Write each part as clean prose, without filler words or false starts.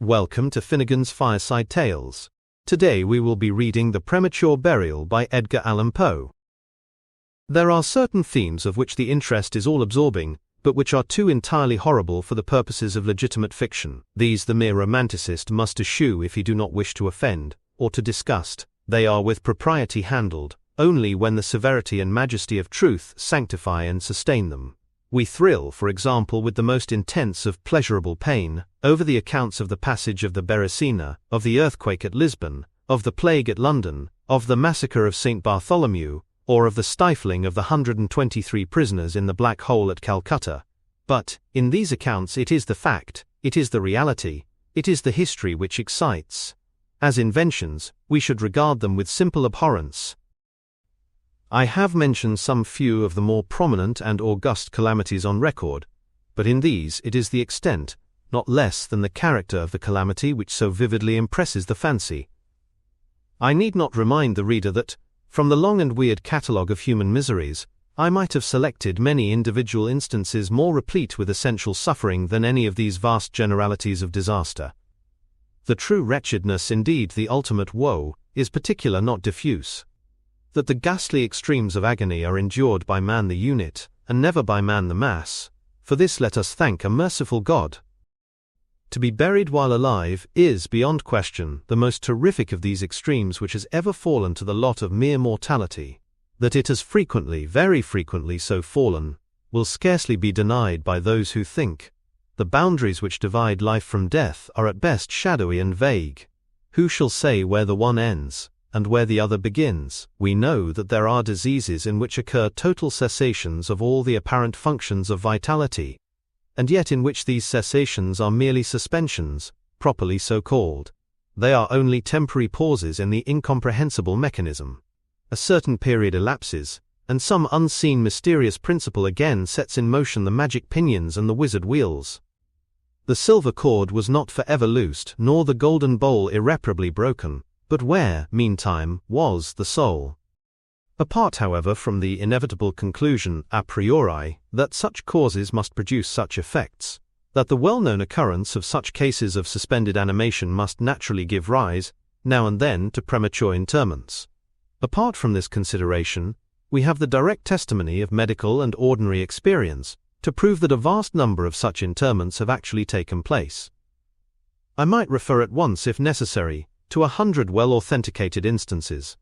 Welcome to Finnegan's Fireside Tales. Today we will be reading The Premature Burial by Edgar Allan Poe. There are certain themes of which the interest is all-absorbing, but which are too entirely horrible for the purposes of legitimate fiction. These the mere romanticist must eschew if he do not wish to offend, or to disgust. They are with propriety handled, only when the severity and majesty of truth sanctify and sustain them. We thrill, for example, with the most intense of pleasurable pain, over the accounts of the passage of the Beresina, of the earthquake at Lisbon, of the plague at London, of the massacre of St. Bartholomew, or of the stifling of the 123 prisoners in the Black Hole at Calcutta. But, in these accounts it is the fact, it is the reality, it is the history which excites. As inventions, we should regard them with simple abhorrence. I have mentioned some few of the more prominent and august calamities on record, but in these it is the extent, not less than the character of the calamity which so vividly impresses the fancy. I need not remind the reader that, from the long and weird catalogue of human miseries, I might have selected many individual instances more replete with essential suffering than any of these vast generalities of disaster. The true wretchedness, indeed the ultimate woe, is particular, not diffuse. That the ghastly extremes of agony are endured by man the unit, and never by man the mass, for this let us thank a merciful God. To be buried while alive is, beyond question, the most terrific of these extremes which has ever fallen to the lot of mere mortality. That it has frequently, very frequently so fallen, will scarcely be denied by those who think. The boundaries which divide life from death are at best shadowy and vague. Who shall say where the one ends, and where the other begins? We know that there are diseases in which occur total cessations of all the apparent functions of vitality, and yet in which these cessations are merely suspensions, properly so called. They are only temporary pauses in the incomprehensible mechanism. A certain period elapses, and some unseen mysterious principle again sets in motion the magic pinions and the wizard wheels. The silver cord was not forever loosed, nor the golden bowl irreparably broken. But where, meantime, was the soul? Apart, however, from the inevitable conclusion a priori that such causes must produce such effects, that the well-known occurrence of such cases of suspended animation must naturally give rise, now and then, to premature interments. Apart from this consideration, we have the direct testimony of medical and ordinary experience to prove that a vast number of such interments have actually taken place. I might refer at once, if necessary, to 100 well-authenticated instances.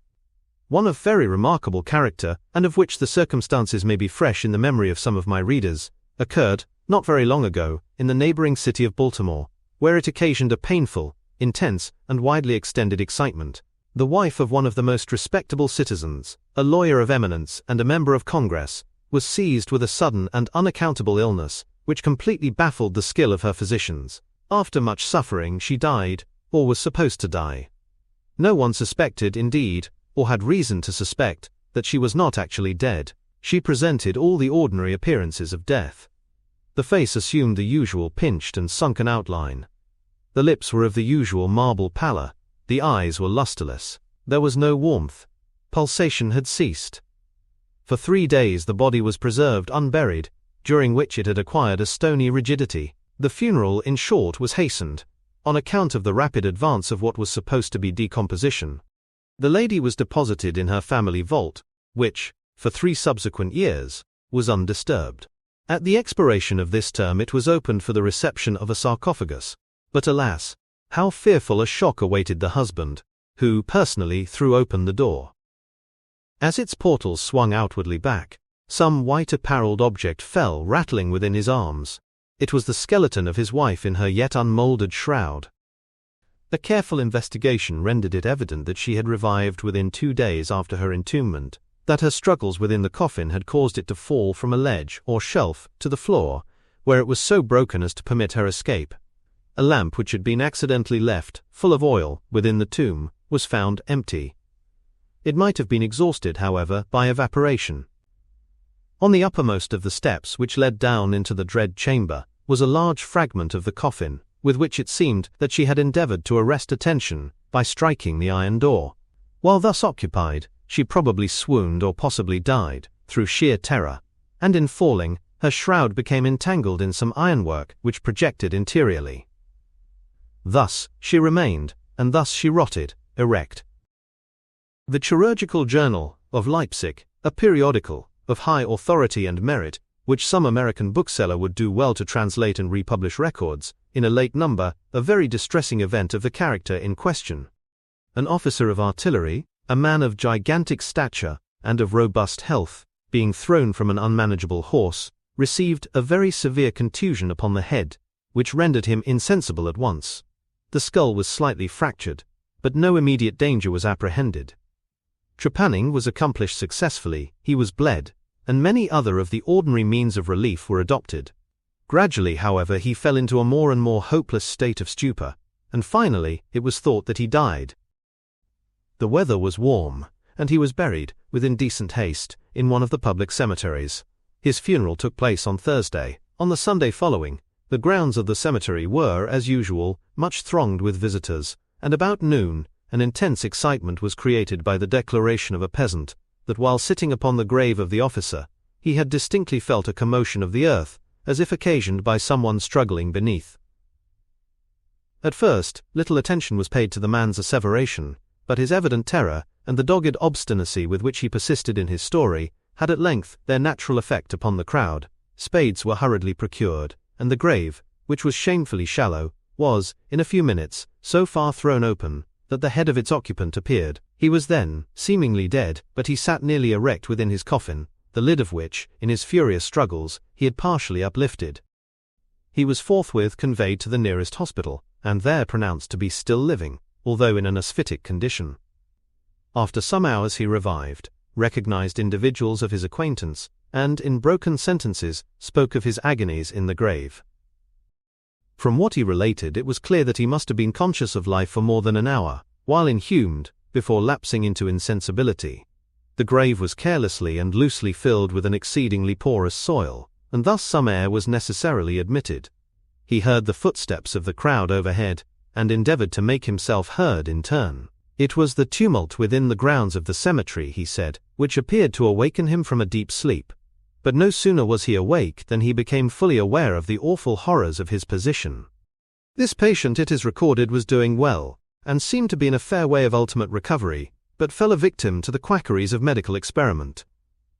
One of very remarkable character, and of which the circumstances may be fresh in the memory of some of my readers, occurred, not very long ago, in the neighboring city of Baltimore, where it occasioned a painful, intense, and widely extended excitement. The wife of one of the most respectable citizens, a lawyer of eminence and a member of Congress, was seized with a sudden and unaccountable illness, which completely baffled the skill of her physicians. After much suffering she died, or was supposed to die. No one suspected, indeed, or had reason to suspect, that she was not actually dead. She presented all the ordinary appearances of death. The face assumed the usual pinched and sunken outline. The lips were of the usual marble pallor, the eyes were lusterless, there was no warmth, pulsation had ceased. For 3 days the body was preserved unburied, during which it had acquired a stony rigidity. The funeral, in short, was hastened, on account of the rapid advance of what was supposed to be decomposition. The lady was deposited in her family vault, which, for 3 subsequent years, was undisturbed. At the expiration of this term it was opened for the reception of a sarcophagus, but alas, how fearful a shock awaited the husband, who personally threw open the door. As its portals swung outwardly back, some white-apparelled object fell rattling within his arms. It was the skeleton of his wife in her yet unmoulded shroud. A careful investigation rendered it evident that she had revived within 2 days after her entombment, that her struggles within the coffin had caused it to fall from a ledge or shelf to the floor, where it was so broken as to permit her escape. A lamp which had been accidentally left, full of oil, within the tomb, was found empty. It might have been exhausted, however, by evaporation. On the uppermost of the steps which led down into the dread chamber was a large fragment of the coffin, with which it seemed that she had endeavored to arrest attention by striking the iron door. While thus occupied, she probably swooned or possibly died, through sheer terror, and in falling, her shroud became entangled in some ironwork which projected interiorly. Thus she remained, and thus she rotted, erect. The Chirurgical Journal of Leipzig, a periodical of high authority and merit, which some American bookseller would do well to translate and republish, records, in a late number, a very distressing event of the character in question. An officer of artillery, a man of gigantic stature and of robust health, being thrown from an unmanageable horse, received a very severe contusion upon the head, which rendered him insensible at once. The skull was slightly fractured, but no immediate danger was apprehended. Trepanning was accomplished successfully, he was bled, and many other of the ordinary means of relief were adopted. Gradually, however, he fell into a more and more hopeless state of stupor, and finally it was thought that he died. The weather was warm, and he was buried, with indecent haste, in one of the public cemeteries. His funeral took place on Thursday. On the Sunday following, the grounds of the cemetery were, as usual, much thronged with visitors, and about noon, an intense excitement was created by the declaration of a peasant, that while sitting upon the grave of the officer, he had distinctly felt a commotion of the earth, as if occasioned by someone struggling beneath. At first, little attention was paid to the man's asseveration, but his evident terror, and the dogged obstinacy with which he persisted in his story, had at length their natural effect upon the crowd. Spades were hurriedly procured, and the grave, which was shamefully shallow, was, in a few minutes, so far thrown open, that the head of its occupant appeared. He was then, seemingly dead, but he sat nearly erect within his coffin, the lid of which, in his furious struggles, he had partially uplifted. He was forthwith conveyed to the nearest hospital, and there pronounced to be still living, although in an asphytic condition. After some hours he revived, recognized individuals of his acquaintance, and, in broken sentences, spoke of his agonies in the grave. From what he related, it was clear that he must have been conscious of life for more than an hour, while inhumed, before lapsing into insensibility. The grave was carelessly and loosely filled with an exceedingly porous soil, and thus some air was necessarily admitted. He heard the footsteps of the crowd overhead, and endeavored to make himself heard in turn. It was the tumult within the grounds of the cemetery, he said, which appeared to awaken him from a deep sleep. But no sooner was he awake than he became fully aware of the awful horrors of his position. This patient, it is recorded, was doing well, and seemed to be in a fair way of ultimate recovery, but fell a victim to the quackeries of medical experiment.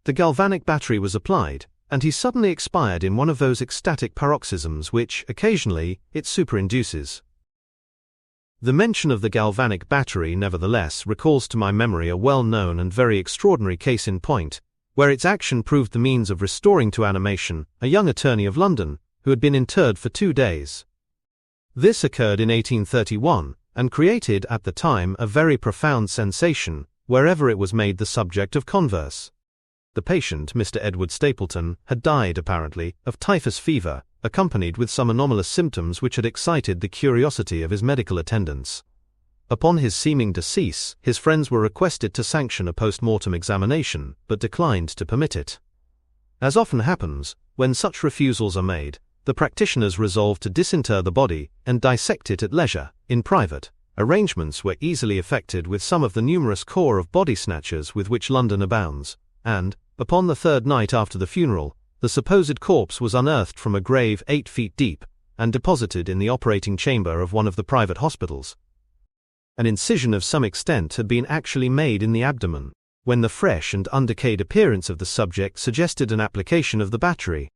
The galvanic battery was applied, and he suddenly expired in one of those ecstatic paroxysms which, occasionally, it superinduces. The mention of the galvanic battery, nevertheless, recalls to my memory a well-known and very extraordinary case in point, where its action proved the means of restoring to animation a young attorney of London, who had been interred for 2 days. This occurred in 1831, and created, at the time, a very profound sensation, wherever it was made the subject of converse. The patient, Mr. Edward Stapleton, had died, apparently, of typhus fever, accompanied with some anomalous symptoms which had excited the curiosity of his medical attendants. Upon his seeming decease, his friends were requested to sanction a post-mortem examination, but declined to permit it. As often happens, when such refusals are made, the practitioners resolved to disinter the body and dissect it at leisure, in private. Arrangements were easily effected with some of the numerous corps of body-snatchers with which London abounds, and, upon the 3rd night after the funeral, the supposed corpse was unearthed from a grave 8 feet deep, and deposited in the operating chamber of one of the private hospitals. An incision of some extent had been actually made in the abdomen, when the fresh and undecayed appearance of the subject suggested an application of the battery.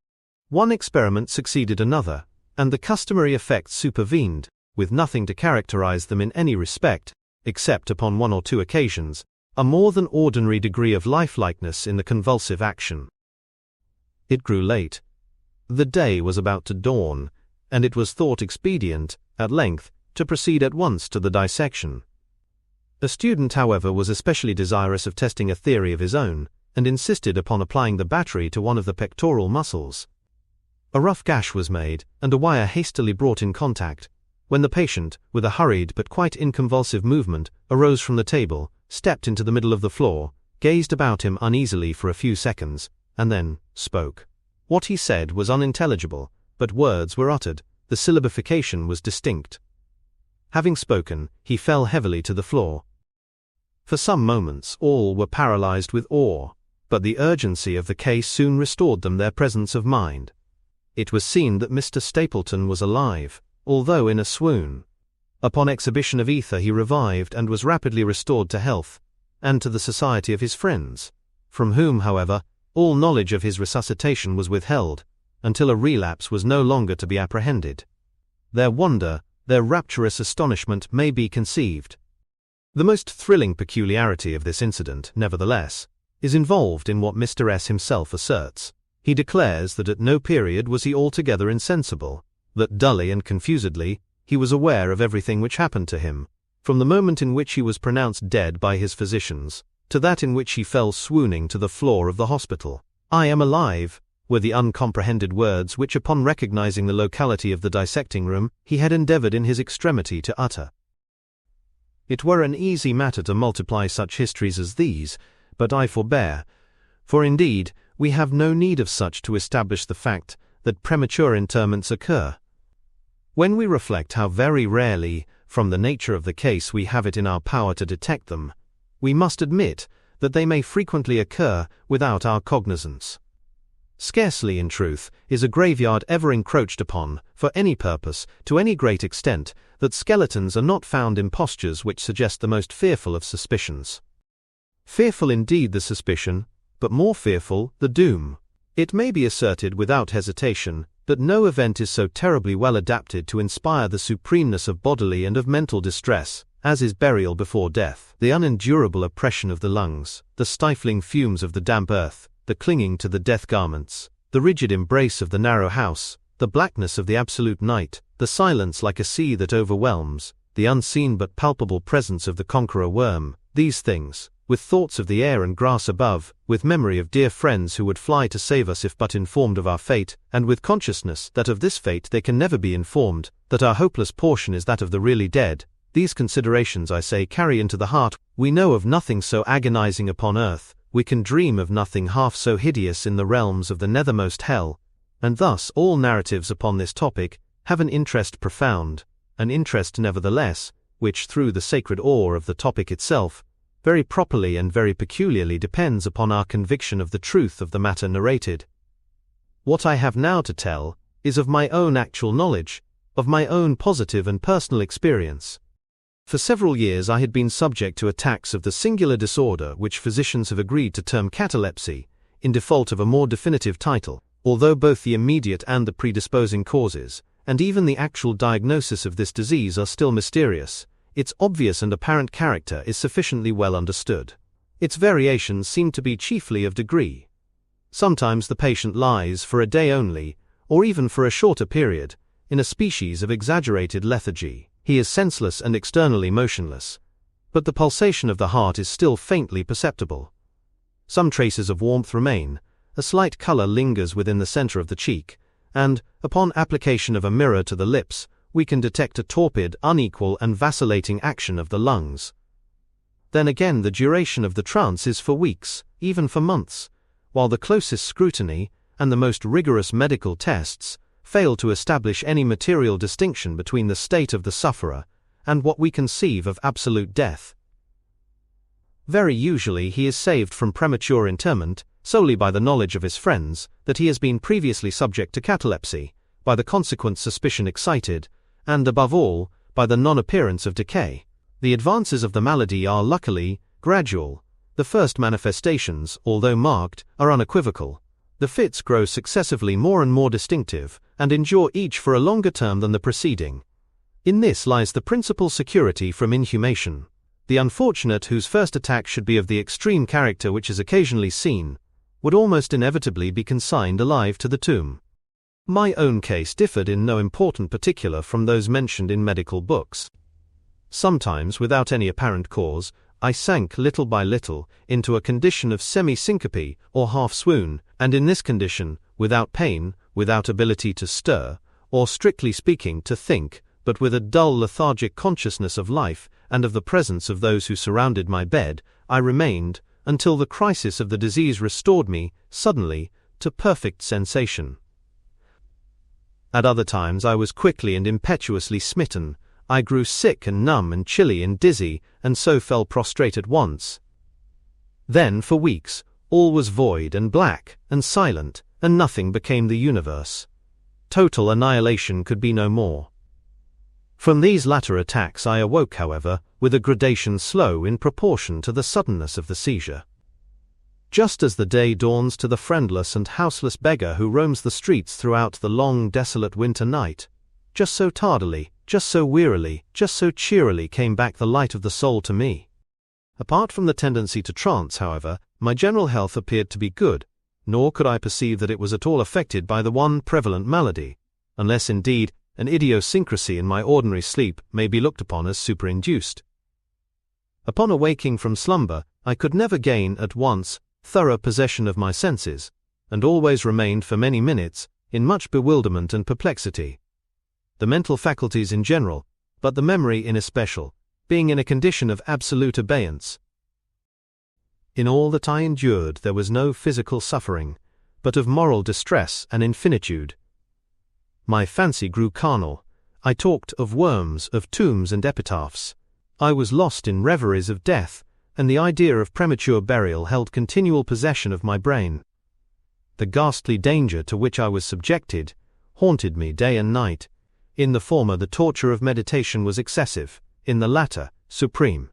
One experiment succeeded another, and the customary effects supervened, with nothing to characterize them in any respect, except upon 1 or 2 occasions, a more than ordinary degree of lifelikeness in the convulsive action. It grew late. The day was about to dawn, and it was thought expedient, at length, to proceed at once to the dissection. A student, however, was especially desirous of testing a theory of his own, and insisted upon applying the battery to one of the pectoral muscles. A rough gash was made, and a wire hastily brought in contact, when the patient, with a hurried but quite inconvulsive movement, arose from the table, stepped into the middle of the floor, gazed about him uneasily for a few seconds, and then spoke. What he said was unintelligible, but words were uttered, the syllabification was distinct. Having spoken, he fell heavily to the floor. For some moments all were paralyzed with awe, but the urgency of the case soon restored them their presence of mind. It was seen that Mr. Stapleton was alive, although in a swoon. Upon exhibition of ether he revived and was rapidly restored to health, and to the society of his friends, from whom, however, all knowledge of his resuscitation was withheld, until a relapse was no longer to be apprehended. Their wonder, their rapturous astonishment may be conceived. The most thrilling peculiarity of this incident, nevertheless, is involved in what Mr. S. himself asserts. He declares that at no period was he altogether insensible, that dully and confusedly he was aware of everything which happened to him, from the moment in which he was pronounced dead by his physicians, to that in which he fell swooning to the floor of the hospital. "I am alive," were the uncomprehended words which, upon recognizing the locality of the dissecting room, he had endeavored in his extremity to utter. It were an easy matter to multiply such histories as these, but I forbear, for indeed we have no need of such to establish the fact that premature interments occur. When we reflect how very rarely, from the nature of the case, we have it in our power to detect them, we must admit that they may frequently occur without our cognizance. Scarcely, in truth, is a graveyard ever encroached upon, for any purpose, to any great extent, that skeletons are not found in postures which suggest the most fearful of suspicions. Fearful indeed the suspicion, but more fearful the doom. It may be asserted without hesitation that no event is so terribly well adapted to inspire the supremeness of bodily and of mental distress as is burial before death. The unendurable oppression of the lungs, the stifling fumes of the damp earth, the clinging to the death garments, the rigid embrace of the narrow house, the blackness of the absolute night, the silence like a sea that overwhelms, the unseen but palpable presence of the conqueror worm, these things, with thoughts of the air and grass above, with memory of dear friends who would fly to save us if but informed of our fate, and with consciousness that of this fate they can never be informed, that our hopeless portion is that of the really dead, these considerations, I say, carry into the heart. We know of nothing so agonizing upon earth, we can dream of nothing half so hideous in the realms of the nethermost hell, and thus all narratives upon this topic have an interest profound, an interest nevertheless, which through the sacred awe of the topic itself, very properly and very peculiarly depends upon our conviction of the truth of the matter narrated. What I have now to tell is of my own actual knowledge, of my own positive and personal experience. For several years I had been subject to attacks of the singular disorder which physicians have agreed to term catalepsy, in default of a more definitive title, although both the immediate and the predisposing causes, and even the actual diagnosis of this disease are still mysterious. Its obvious and apparent character is sufficiently well understood. Its variations seem to be chiefly of degree. Sometimes the patient lies for a day only, or even for a shorter period, in a species of exaggerated lethargy. He is senseless and externally motionless, but the pulsation of the heart is still faintly perceptible. Some traces of warmth remain, a slight color lingers within the center of the cheek, and, upon application of a mirror to the lips, we can detect a torpid, unequal and vacillating action of the lungs. Then again the duration of the trance is for weeks, even for months, while the closest scrutiny, and the most rigorous medical tests, fail to establish any material distinction between the state of the sufferer, and what we conceive of absolute death. Very usually he is saved from premature interment, solely by the knowledge of his friends, that he has been previously subject to catalepsy, by the consequent suspicion excited, and above all, by the non-appearance of decay. The advances of the malady are luckily gradual. The first manifestations, although marked, are unequivocal. The fits grow successively more and more distinctive, and endure each for a longer term than the preceding. In this lies the principal security from inhumation. The unfortunate whose first attack should be of the extreme character which is occasionally seen, would almost inevitably be consigned alive to the tomb. My own case differed in no important particular from those mentioned in medical books. Sometimes, without any apparent cause, I sank little by little into a condition of semi-syncope or half-swoon, and in this condition, without pain, without ability to stir, or strictly speaking to think, but with a dull lethargic consciousness of life and of the presence of those who surrounded my bed, I remained, until the crisis of the disease restored me, suddenly, to perfect sensation. At other times I was quickly and impetuously smitten. I grew sick and numb and chilly and dizzy, and so fell prostrate at once. Then, for weeks, all was void and black and silent, and nothing became the universe. Total annihilation could be no more. From these latter attacks I awoke, however, with a gradation slow in proportion to the suddenness of the seizure. Just as the day dawns to the friendless and houseless beggar who roams the streets throughout the long, desolate winter night, just so tardily, just so wearily, just so cheerily came back the light of the soul to me. Apart from the tendency to trance, however, my general health appeared to be good, nor could I perceive that it was at all affected by the one prevalent malady, unless indeed an idiosyncrasy in my ordinary sleep may be looked upon as superinduced. Upon awaking from slumber, I could never gain at once thorough possession of my senses, and always remained for many minutes in much bewilderment and perplexity. The mental faculties in general, but the memory in especial, being in a condition of absolute abeyance. In all that I endured there was no physical suffering, but of moral distress and infinitude. My fancy grew carnal. I talked of worms, of tombs and epitaphs. I was lost in reveries of death, and the idea of premature burial held continual possession of my brain. The ghastly danger to which I was subjected haunted me day and night. In the former the torture of meditation was excessive, in the latter, supreme.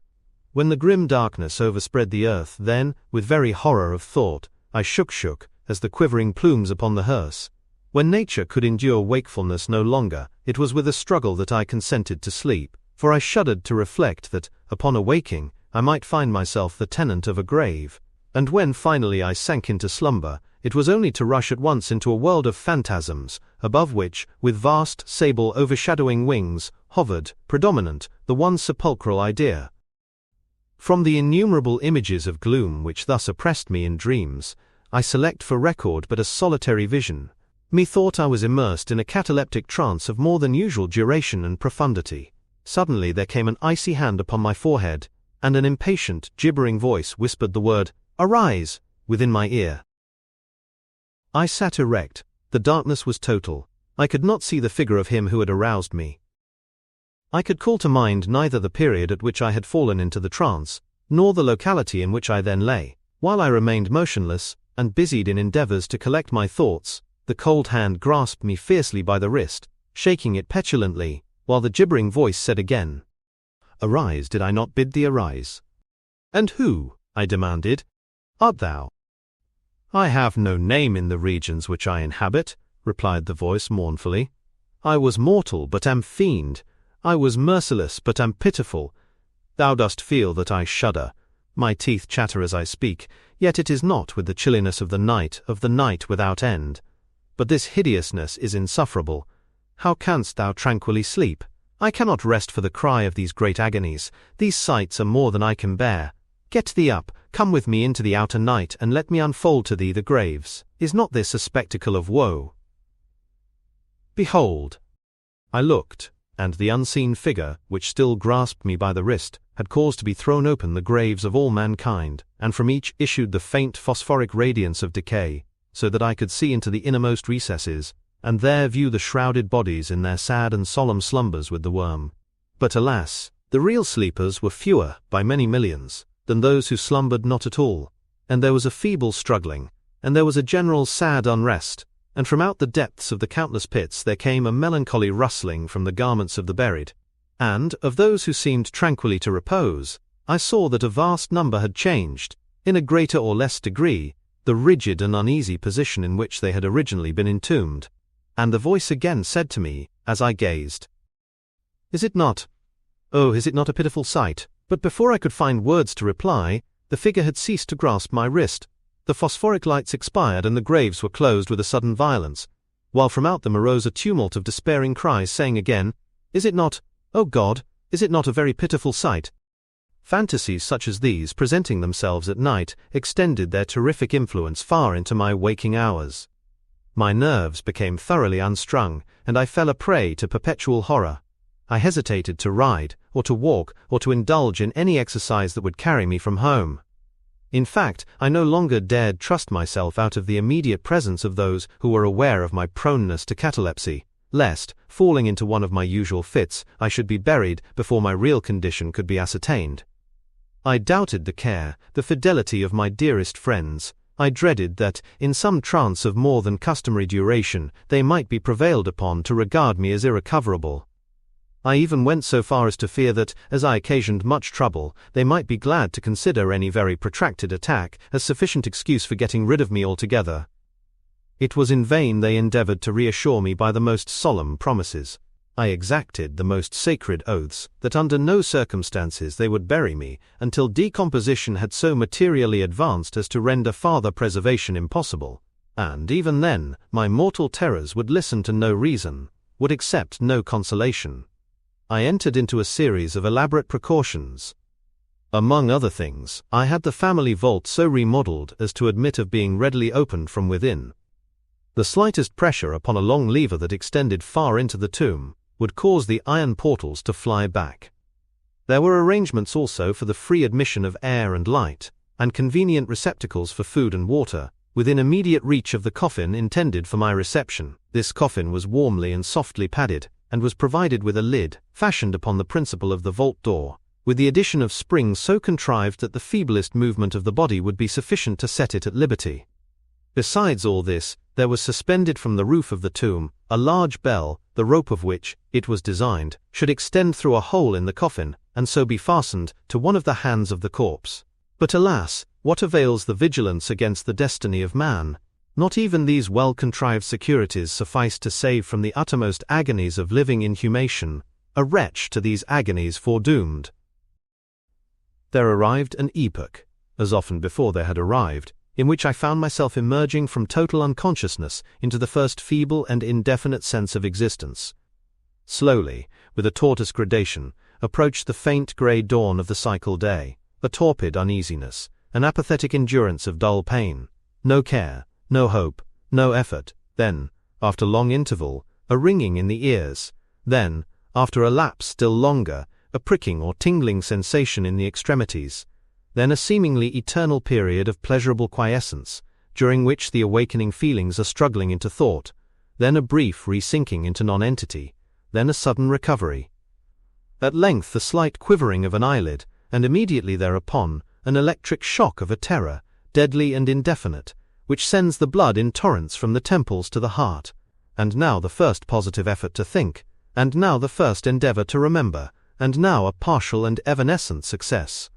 When the grim darkness overspread the earth, then, with very horror of thought, I shook, as the quivering plumes upon the hearse. When nature could endure wakefulness no longer, it was with a struggle that I consented to sleep, for I shuddered to reflect that, upon awaking, I might find myself the tenant of a grave, and when finally I sank into slumber, it was only to rush at once into a world of phantasms, above which, with vast, sable, overshadowing wings, hovered, predominant, the one sepulchral idea. From the innumerable images of gloom which thus oppressed me in dreams, I select for record but a solitary vision. Methought I was immersed in a cataleptic trance of more than usual duration and profundity. Suddenly there came an icy hand upon my forehead, and an impatient, gibbering voice whispered the word, "Arise!" within my ear. I sat erect. The darkness was total. I could not see the figure of him who had aroused me. I could call to mind neither the period at which I had fallen into the trance, nor the locality in which I then lay. While I remained motionless, and busied in endeavors to collect my thoughts, the cold hand grasped me fiercely by the wrist, shaking it petulantly, while the gibbering voice said again, "Arise, did I not bid thee arise?" "And who," I demanded, "art thou?" "I have no name in the regions which I inhabit," replied the voice mournfully. "I was mortal, but am fiend. I was merciless, but am pitiful. Thou dost feel that I shudder. My teeth chatter as I speak, yet it is not with the chilliness of the night without end. But this hideousness is insufferable. How canst thou tranquilly sleep? I cannot rest for the cry of these great agonies. These sights are more than I can bear. Get thee up, come with me into the outer night, and let me unfold to thee the graves. Is not this a spectacle of woe? Behold!" I looked, and the unseen figure, which still grasped me by the wrist, had caused to be thrown open the graves of all mankind, and from each issued the faint phosphoric radiance of decay, so that I could see into the innermost recesses, and there view the shrouded bodies in their sad and solemn slumbers with the worm. But alas, the real sleepers were fewer, by many millions, than those who slumbered not at all, and there was a feeble struggling, and there was a general sad unrest, and from out the depths of the countless pits there came a melancholy rustling from the garments of the buried, and, of those who seemed tranquilly to repose, I saw that a vast number had changed, in a greater or less degree, the rigid and uneasy position in which they had originally been entombed, and the voice again said to me, as I gazed, is it not a pitiful sight?" But before I could find words to reply, the figure had ceased to grasp my wrist, the phosphoric lights expired, and the graves were closed with a sudden violence, while from out them arose a tumult of despairing cries, saying again, "Is it not, O God, is it not a very pitiful sight?" Fantasies such as these, presenting themselves at night, extended their terrific influence far into my waking hours. My nerves became thoroughly unstrung, and I fell a prey to perpetual horror. I hesitated to ride, or to walk, or to indulge in any exercise that would carry me from home. In fact, I no longer dared trust myself out of the immediate presence of those who were aware of my proneness to catalepsy, lest, falling into one of my usual fits, I should be buried before my real condition could be ascertained. I doubted the care, the fidelity of my dearest friends. I dreaded that, in some trance of more than customary duration, they might be prevailed upon to regard me as irrecoverable. I even went so far as to fear that, as I occasioned much trouble, they might be glad to consider any very protracted attack as sufficient excuse for getting rid of me altogether. It was in vain they endeavored to reassure me by the most solemn promises. I exacted the most sacred oaths that under no circumstances they would bury me until decomposition had so materially advanced as to render farther preservation impossible, and even then my mortal terrors would listen to no reason, would accept no consolation. I entered into a series of elaborate precautions. Among other things, I had the family vault so remodeled as to admit of being readily opened from within. The slightest pressure upon a long lever that extended far into the tomb would cause the iron portals to fly back. There were arrangements also for the free admission of air and light, and convenient receptacles for food and water, within immediate reach of the coffin intended for my reception. This coffin was warmly and softly padded, and was provided with a lid, fashioned upon the principle of the vault door, with the addition of springs so contrived that the feeblest movement of the body would be sufficient to set it at liberty. Besides all this, there was suspended from the roof of the tomb a large bell, the rope of which, it was designed, should extend through a hole in the coffin, and so be fastened to one of the hands of the corpse. But alas, what avails the vigilance against the destiny of man? Not even these well-contrived securities sufficed to save from the uttermost agonies of living inhumation a wretch to these agonies foredoomed. There arrived an epoch, as often before there had arrived, in which I found myself emerging from total unconsciousness into the first feeble and indefinite sense of existence. Slowly, with a tortoise gradation, approached the faint grey dawn of the cycle day, a torpid uneasiness, an apathetic endurance of dull pain, no care, no hope, no effort, then, after long interval, a ringing in the ears, then, after a lapse still longer, a pricking or tingling sensation in the extremities, then a seemingly eternal period of pleasurable quiescence, during which the awakening feelings are struggling into thought, then a brief re-sinking into nonentity, then a sudden recovery. At length the slight quivering of an eyelid, and immediately thereupon, an electric shock of a terror, deadly and indefinite, which sends the blood in torrents from the temples to the heart, and now the first positive effort to think, and now the first endeavor to remember, and now a partial and evanescent success.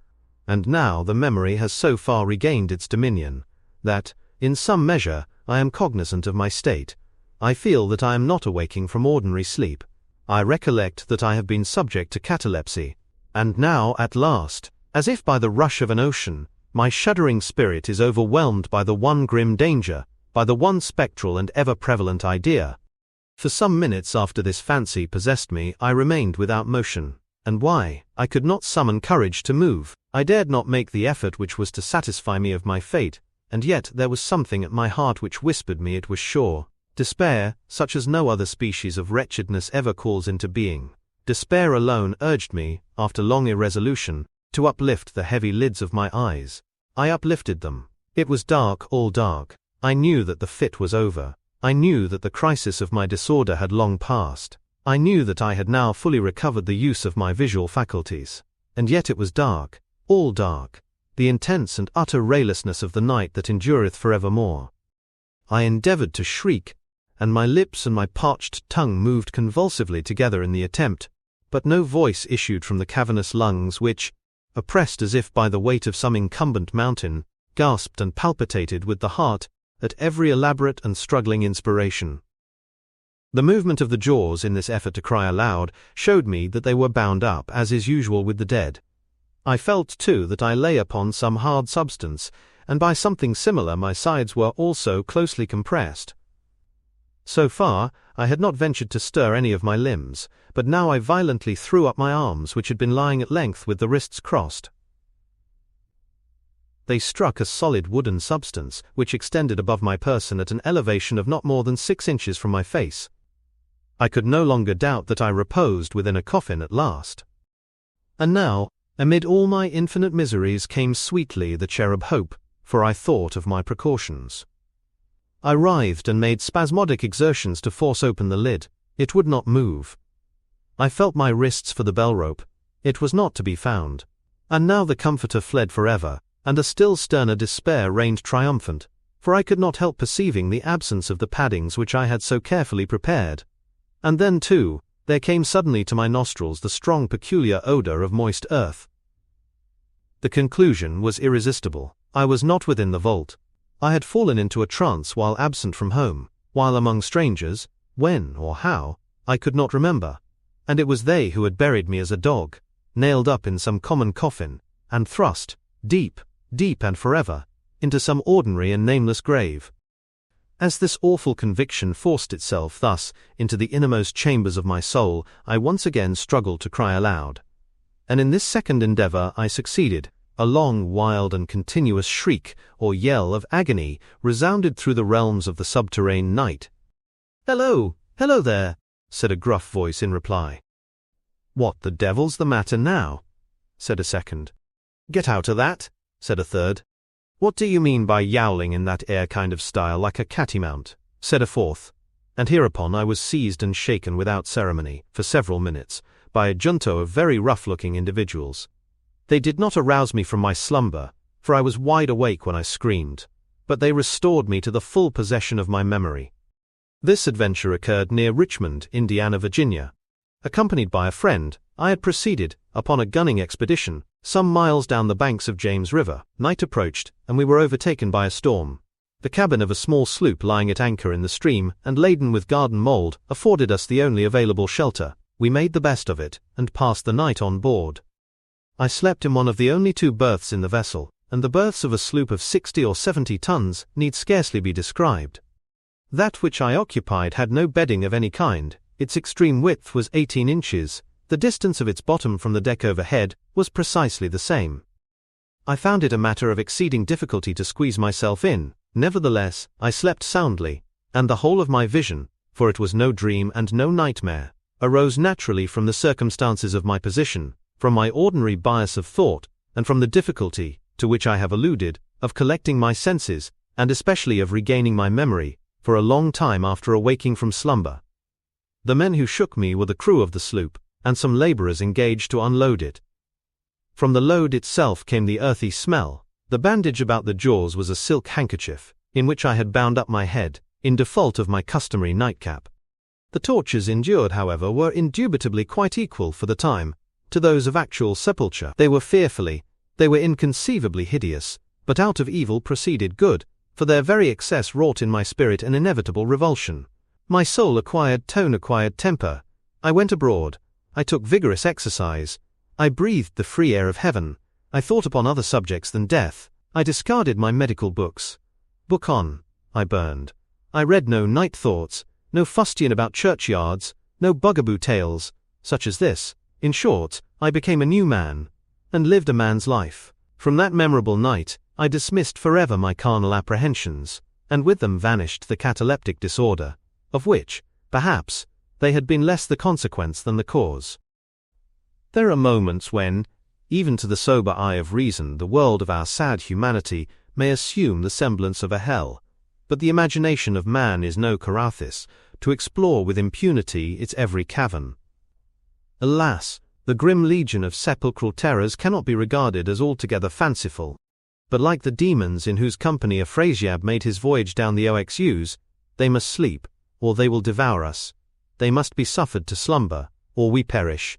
And now the memory has so far regained its dominion, that, in some measure, I am cognizant of my state. I feel that I am not awaking from ordinary sleep. I recollect that I have been subject to catalepsy, and now, at last, as if by the rush of an ocean, my shuddering spirit is overwhelmed by the one grim danger, by the one spectral and ever-prevalent idea. For some minutes after this fancy possessed me, I remained without motion. And why? I could not summon courage to move. I dared not make the effort which was to satisfy me of my fate, and yet there was something at my heart which whispered me it was sure. Despair, such as no other species of wretchedness ever calls into being. Despair alone urged me, after long irresolution, to uplift the heavy lids of my eyes. I uplifted them. It was dark, all dark. I knew that the fit was over. I knew that the crisis of my disorder had long passed. I knew that I had now fully recovered the use of my visual faculties. And yet it was dark, all dark, the intense and utter raylessness of the night that endureth forevermore. I endeavored to shriek, and my lips and my parched tongue moved convulsively together in the attempt, but no voice issued from the cavernous lungs which, oppressed as if by the weight of some incumbent mountain, gasped and palpitated with the heart at every elaborate and struggling inspiration. The movement of the jaws in this effort to cry aloud showed me that they were bound up, as is usual with the dead. I felt, too, that I lay upon some hard substance, and by something similar my sides were also closely compressed. So far, I had not ventured to stir any of my limbs, but now I violently threw up my arms, which had been lying at length with the wrists crossed. They struck a solid wooden substance, which extended above my person at an elevation of not more than 6 inches from my face. I could no longer doubt that I reposed within a coffin at last. And now, amid all my infinite miseries came sweetly the cherub hope, for I thought of my precautions. I writhed and made spasmodic exertions to force open the lid. It would not move. I felt my wrists for the bell rope. It was not to be found. And now the comforter fled forever, and a still sterner despair reigned triumphant, for I could not help perceiving the absence of the paddings which I had so carefully prepared. And then, too, there came suddenly to my nostrils the strong peculiar odor of moist earth. The conclusion was irresistible. I was not within the vault. I had fallen into a trance while absent from home, while among strangers, when or how, I could not remember, and it was they who had buried me as a dog, nailed up in some common coffin, and thrust, deep, deep and forever, into some ordinary and nameless grave. As this awful conviction forced itself thus into the innermost chambers of my soul, I once again struggled to cry aloud. And in this second endeavor I succeeded. A long, wild and continuous shriek or yell of agony resounded through the realms of the subterranean night. "Hello, hello there," said a gruff voice in reply. "What the devil's the matter now?" said a second. "Get out of that," said a third. "What do you mean by yowling in that air kind of style like a cattymount?" said a fourth. And hereupon I was seized and shaken without ceremony, for several minutes, by a junto of very rough-looking individuals. They did not arouse me from my slumber, for I was wide awake when I screamed, but they restored me to the full possession of my memory. This adventure occurred near Richmond, Indiana, Virginia. Accompanied by a friend, I had proceeded, upon a gunning expedition, some miles down the banks of James River. Night approached, and we were overtaken by a storm. The cabin of a small sloop lying at anchor in the stream, and laden with garden mold, afforded us the only available shelter. We made the best of it, and passed the night on board. I slept in one of the only 2 berths in the vessel, and the berths of a sloop of 60 or 70 tons need scarcely be described. That which I occupied had no bedding of any kind. Its extreme width was 18 inches, the distance of its bottom from the deck overhead was precisely the same. I found it a matter of exceeding difficulty to squeeze myself in. Nevertheless, I slept soundly, and the whole of my vision, for it was no dream and no nightmare, arose naturally from the circumstances of my position, from my ordinary bias of thought, and from the difficulty, to which I have alluded, of collecting my senses, and especially of regaining my memory, for a long time after awaking from slumber. The men who shook me were the crew of the sloop, and some laborers engaged to unload it. From the load itself came the earthy smell. The bandage about the jaws was a silk handkerchief, in which I had bound up my head, in default of my customary nightcap. The tortures endured, however, were indubitably quite equal, for the time, to those of actual sepulture. They were inconceivably hideous, but out of evil proceeded good, for their very excess wrought in my spirit an inevitable revulsion. My soul acquired tone, acquired temper. I went abroad. I took vigorous exercise. I breathed the free air of heaven. I thought upon other subjects than death. I discarded my medical books. Book on, I burned. I read no night thoughts, no fustian about churchyards, no bugaboo tales, such as this. In short, I became a new man, and lived a man's life. From that memorable night, I dismissed forever my carnal apprehensions, and with them vanished the cataleptic disorder, of which, perhaps, they had been less the consequence than the cause. There are moments when, even to the sober eye of reason, the world of our sad humanity may assume the semblance of a hell, but the imagination of man is no Carathis, to explore with impunity its every cavern. Alas, the grim legion of sepulchral terrors cannot be regarded as altogether fanciful, but like the demons in whose company Afrasiab made his voyage down the Oxus, they must sleep, or they will devour us. They must be suffered to slumber, or we perish.